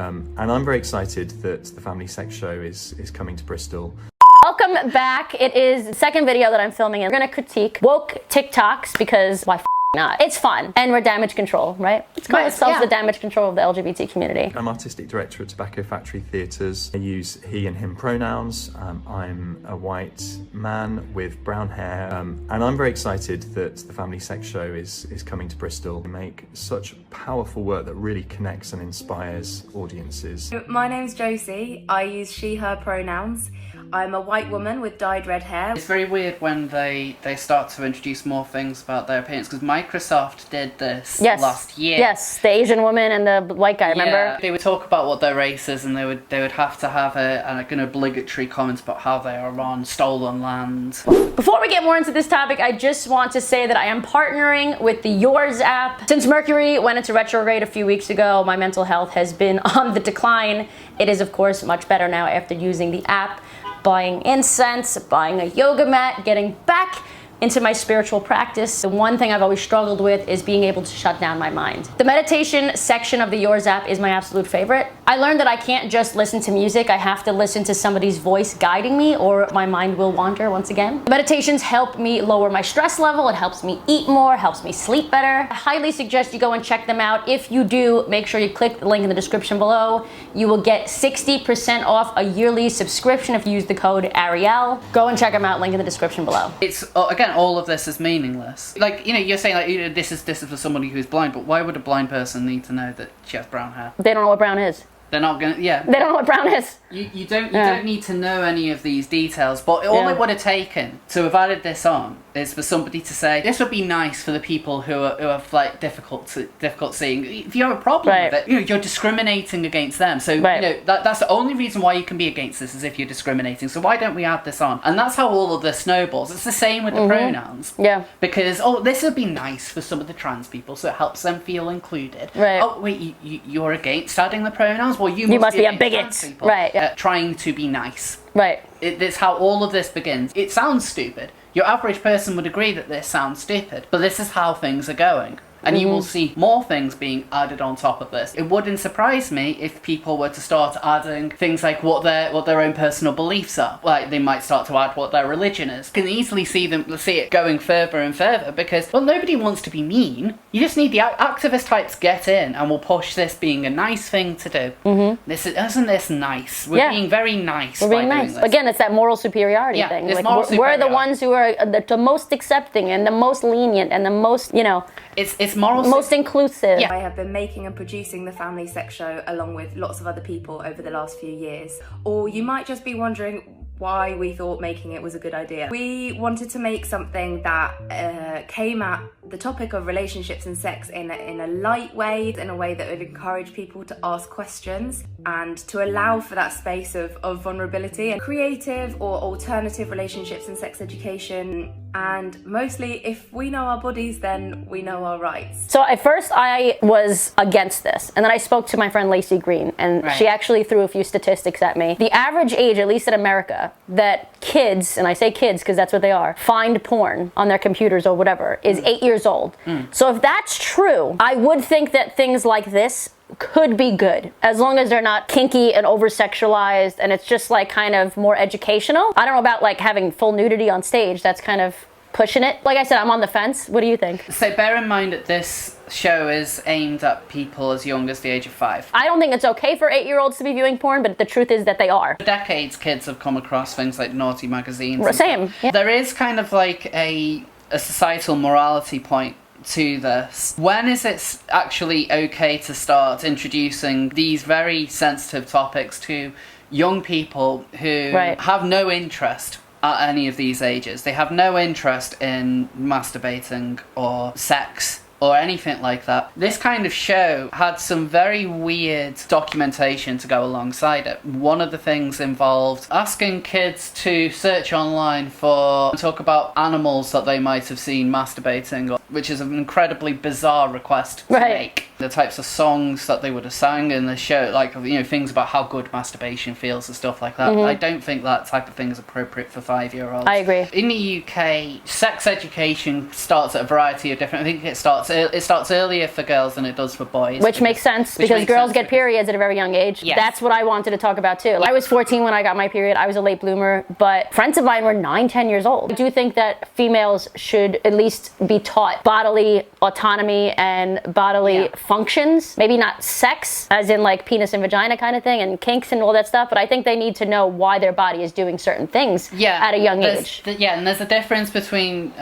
And I'm very excited that the Family Sex Show is coming to Bristol. Welcome back. It is the second video that I'm filming. We're gonna critique woke TikToks because why not? It's fun. And we're damage control, right? Let's call ourselves the damage control of the LGBT community. I'm artistic director at Tobacco Factory Theatres. I use he and him pronouns. I'm a white man with brown hair. And I'm very excited that the Family Sex Show is coming to Bristol. We make such powerful work that really connects and inspires audiences. My name's Josie. I use she, her pronouns. I'm a white woman with dyed red hair. It's very weird when they start to introduce more things about their appearance, because Microsoft did this last year. Yes, the Asian woman and the white guy, remember? Yeah, they would talk about what their race is, and they would have to have an obligatory comment about how they are on stolen land. Before we get more into this topic, I just want to say that I am partnering with the Yours app. Since Mercury went into retrograde a few weeks ago, my mental health has been on the decline. It is, of course, much better now after using the app, buying incense, buying a yoga mat, getting back into my spiritual practice. The one thing I've always struggled with is being able to shut down my mind. The meditation section of the Yours app is my absolute favorite. I learned that I can't just listen to music, I have to listen to somebody's voice guiding me or my mind will wander once again. Meditations help me lower my stress level, it helps me eat more, helps me sleep better. I highly suggest you go and check them out. If you do, make sure you click the link in the description below. You will get 60% off a yearly subscription if you use the code Ariel. Go and check them out, link in the description below. It's, again, all of this is meaningless. Like, you know, you're saying, like, this is for somebody who's blind, but why would a blind person need to know that she has brown hair? They don't know what brown is. They're not gonna, They don't know what brown is. You don't need to know any of these details, but all it would have taken to have added this on is for somebody to say, this would be nice for the people who have like difficult seeing. If you have a problem with it, you know, you're discriminating against them. So you know that's the only reason why you can be against this, is if you're discriminating. So why don't we add this on? And that's how all of this snowballs. It's the same with the pronouns. Yeah. Because this would be nice for some of the trans people, so it helps them feel included. Right. Oh wait, you're against adding the pronouns? Well, you must be a bigot. Right. Trying to be nice. Right. It's how all of this begins. It sounds stupid. Your average person would agree that this sounds stupid, but this is how things are going. And you will see more things being added on top of this. It wouldn't surprise me if people were to start adding things like what their own personal beliefs are. Like, they might start to add what their religion is. You can easily see it going further and further, because, well, nobody wants to be mean. You just need the activist types get in and will push this being a nice thing to do. Isn't this nice? We're being very nice. We're being nice. Again, it's that moral superiority thing. Like, we're the ones who are the most accepting and the most lenient and the most, you know, it's moral, most inclusive. I have been making and producing the Family Sex Show along with lots of other people over the last few years. Or you might just be wondering why we thought making it was a good idea. We wanted to make something that came at the topic of relationships and sex in a light way, in a way that would encourage people to ask questions and to allow for that space of vulnerability and creative or alternative relationships and sex education. And mostly, if we know our bodies, then we know our rights. So at first I was against this, and then I spoke to my friend Lacey Green, and she actually threw a few statistics at me. The average age, at least in America, that kids, and I say kids because that's what they are, find porn on their computers or whatever, is 8 years old. So if that's true, I would think that things like this could be good, as long as they're not kinky and over-sexualized and it's just like kind of more educational. I don't know about like having full nudity on stage, that's kind of pushing it. Like I said, I'm on the fence. What do you think? So bear in mind that this show is aimed at people as young as the age of 5. I don't think it's okay for 8-year-olds to be viewing porn, but the truth is that they are. For decades, kids have come across things like naughty magazines. Same. Yeah. There is kind of like a societal morality point to this. When is it actually okay to start introducing these very sensitive topics to young people who have no interest at any of these ages? They have no interest in masturbating or sex or anything like that. This kind of show had some very weird documentation to go alongside it. One of the things involved asking kids to search online for, talk about animals that they might have seen masturbating, which is an incredibly bizarre request to make. the types of songs that they would have sang in the show, like, you know, things about how good masturbation feels and stuff like that. I don't think that type of thing is appropriate for 5-year-olds. I agree. In the UK, sex education starts at a variety of different, I think it starts earlier for girls than it does for boys. Which makes sense, because girls get periods at a very young age. Yes. That's what I wanted to talk about too. I was 14 when I got my period. I was a late bloomer, but friends of mine were 9, 10 years old. I do think that females should at least be taught bodily autonomy and bodily functions. Maybe not sex, as in like penis and vagina kind of thing, and kinks and all that stuff, but I think they need to know why their body is doing certain things at a young age. And there's a difference between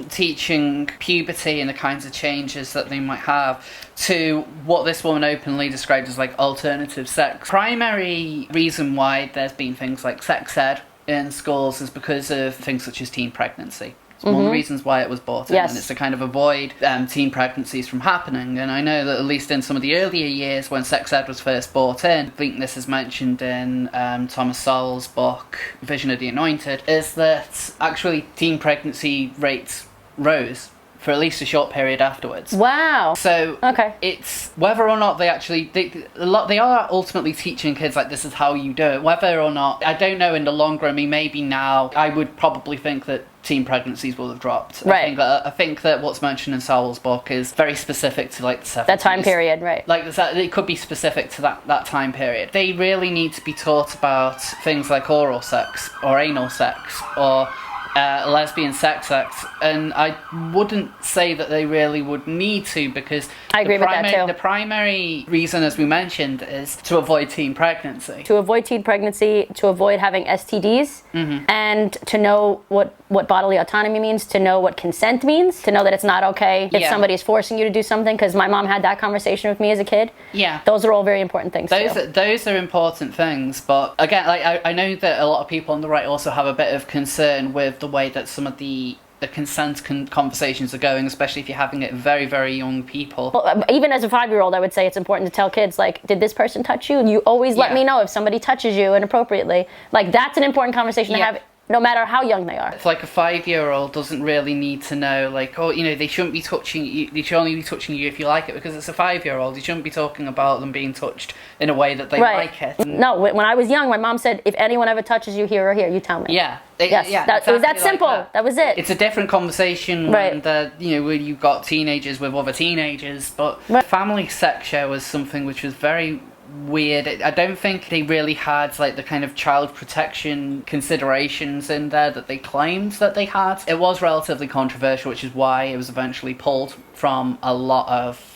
teaching puberty and the kinds of changes that they might have to what this woman openly described as like alternative sex. Primary reason why there's been things like sex ed in schools is because of things such as teen pregnancy. It's one of the reasons why it was brought in, and it's to kind of avoid teen pregnancies from happening. And I know that at least in some of the earlier years when sex ed was first brought in, I think this is mentioned in Thomas Sowell's book Vision of the Anointed, is that actually teen pregnancy rates rose for at least a short period afterwards. Wow. So it's whether or not they actually they are ultimately teaching kids like this is how you do it. Whether or not, I don't know in the long run. I mean, maybe now I would probably think that teen pregnancies will have dropped. Right. I think that what's mentioned in Sowell's book is very specific to like the 70s. That time period, right. Like it could be specific to that time period. They really need to be taught about things like oral sex or anal sex or lesbian sex acts, and I wouldn't say that they really would need to, because I agree with that too. The primary reason, as we mentioned, is to avoid teen pregnancy. To avoid teen pregnancy, to avoid having STDs, and to know what bodily autonomy means, to know what consent means, to know that it's not okay if somebody is forcing you to do something, because my mom had that conversation with me as a kid. Yeah. Those are all very important things Those are important things, but again, like I know that a lot of people on the right also have a bit of concern with the way that some of the consent conversations are going, especially if you're having it with very, very young people. Well, even as a 5-year-old, I would say it's important to tell kids, like, did this person touch you? You always let me know if somebody touches you inappropriately. Like, that's an important conversation to have, no matter how young they are. It's like a 5-year-old doesn't really need to know, like, oh, you know, they shouldn't be touching you, they should only be touching you if you like it, because it's a 5-year-old. You shouldn't be talking about them being touched in a way that they like it. No, when I was young, my mom said, if anyone ever touches you here or here, you tell me. Yeah. It was that simple. That was it. It's a different conversation when when you've got teenagers with other teenagers, but family sex share was something which was very weird. I don't think they really had like the kind of child protection considerations in there that they claimed that they had. It was relatively controversial, which is why it was eventually pulled from a lot of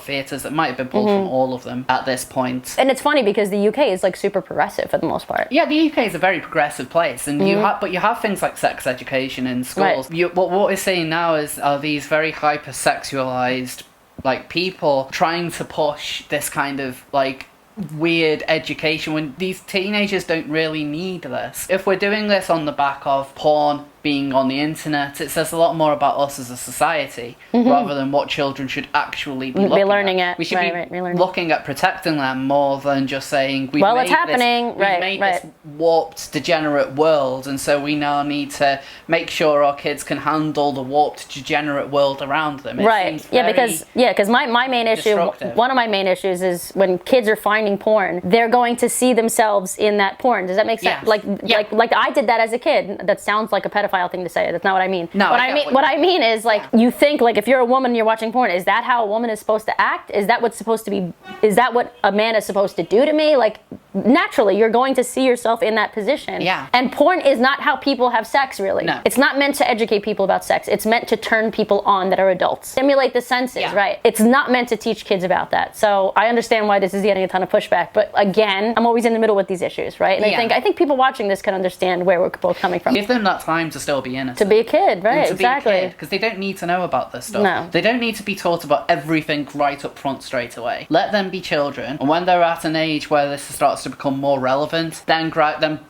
theatres. That might have been pulled from all of them at this point. And it's funny because the UK is like super progressive for the most part. Yeah, the UK is a very progressive place, and you have things like sex education in schools. What we're seeing now are these very hypersexualized like people trying to push this kind of like weird education when these teenagers don't really need this. If we're doing this on the back of porn being on the internet, it says a lot more about us as a society rather than what children should actually be learning at. We should be looking at protecting them more than just saying we've made this warped, degenerate world, and so we now need to make sure our kids can handle the warped, degenerate world around them. Because my main issue, one of my main issues is when kids are finding porn, they're going to see themselves in that porn. Does that make sense? Like I did that as a kid. That sounds like a pedophile thing to say. That's not what I mean. No, what I mean is like you think like if you're a woman and you're watching porn, is that how a woman is supposed to act? Is that what's supposed to be? Is that what a man is supposed to do to me? Like naturally, you're going to see yourself in that position. Yeah. And porn is not how people have sex, really. No. It's not meant to educate people about sex. It's meant to turn people on that are adults. Stimulate the senses, right? It's not meant to teach kids about that. So I understand why this is getting a ton of pushback. But again, I'm always in the middle with these issues, right? And I think people watching this can understand where we're both coming from. Give them that time to still be innocent. To be a kid, right? Exactly. Because they don't need to know about this stuff. No. They don't need to be taught about everything right up front straight away. Let them be children, and when they're at an age where this starts to become more relevant, then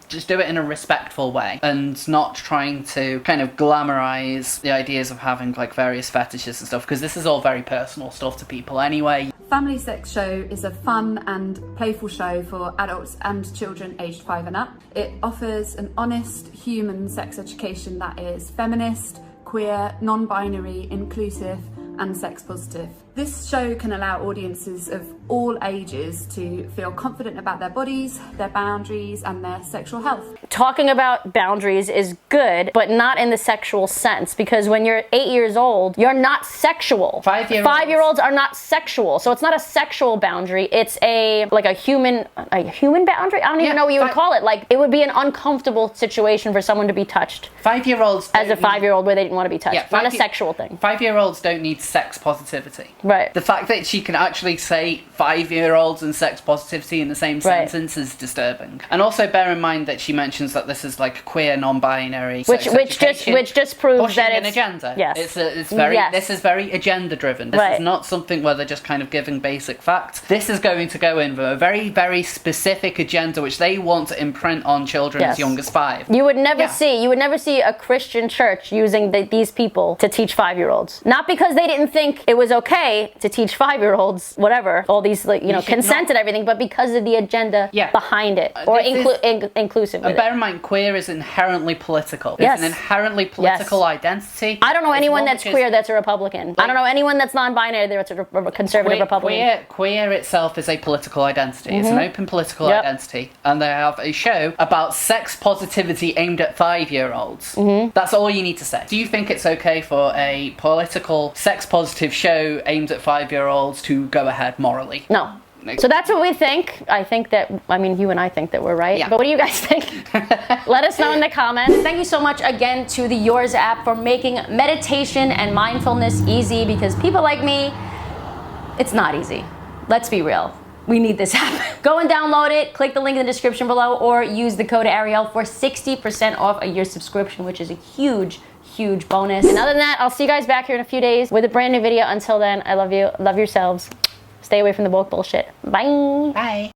just do it in a respectful way and not trying to kind of glamorize the ideas of having like various fetishes and stuff, because this is all very personal stuff to people anyway. Family Sex Show is a fun and playful show for adults and children aged 5 and up. It offers an honest, human sex education that is feminist, queer, non-binary, inclusive, and sex positive. This show can allow audiences of all ages to feel confident about their bodies, their boundaries, and their sexual health. Talking about boundaries is good, but not in the sexual sense, because when you're 8 years old, you're not sexual. 5-year-olds are not sexual, so it's not a sexual boundary. It's a human boundary. I don't even know what you would call it. Like, it would be an uncomfortable situation for someone to be touched. 5-year-olds as a 5-year-old where they didn't want to be touched. Yeah, not a sexual thing. 5-year-olds don't need sex positivity. Right. The fact that she can actually say 5-year-olds and sex positivity in the same sentence is disturbing. And also bear in mind that she mentions that this is like queer, non-binary, which just proves that it's an agenda. Yes. It's very. Yes. This is very agenda driven. This is not something where they're just kind of giving basic facts. This is going to go in with a very, very specific agenda which they want to imprint on children as young as 5. You would never see a Christian church using these people to teach 5-year-olds. Not because they didn't think it was okay to teach 5-year-olds whatever, all these consent and everything, but because of the agenda behind it, or inclusive. And bear in mind, queer is inherently political. It's an inherently political identity. I don't know anyone that's queer that's a Republican. I don't know anyone that's non-binary that's a conservative Republican. Queer itself is a political identity. It's an open political identity, and they have a show about sex positivity aimed at 5-year-olds. That's all you need to say. Do you think it's okay for a political sex positive show aimed at 5-year-olds to go ahead morally? No. So that's what we think. You and I think that we're right. Yeah. But what do you guys think? Let us know in the comments. Thank you so much again to the Yours app for making meditation and mindfulness easy, because people like me, it's not easy. Let's be real. We need this app. Go and download it, click the link in the description below, or use the code Arielle for 60% off a year subscription, which is a huge bonus. And other than that, I'll see you guys back here in a few days with a brand new video. Until then, I love you. Love yourselves. Stay away from the woke bullshit. Bye. Bye.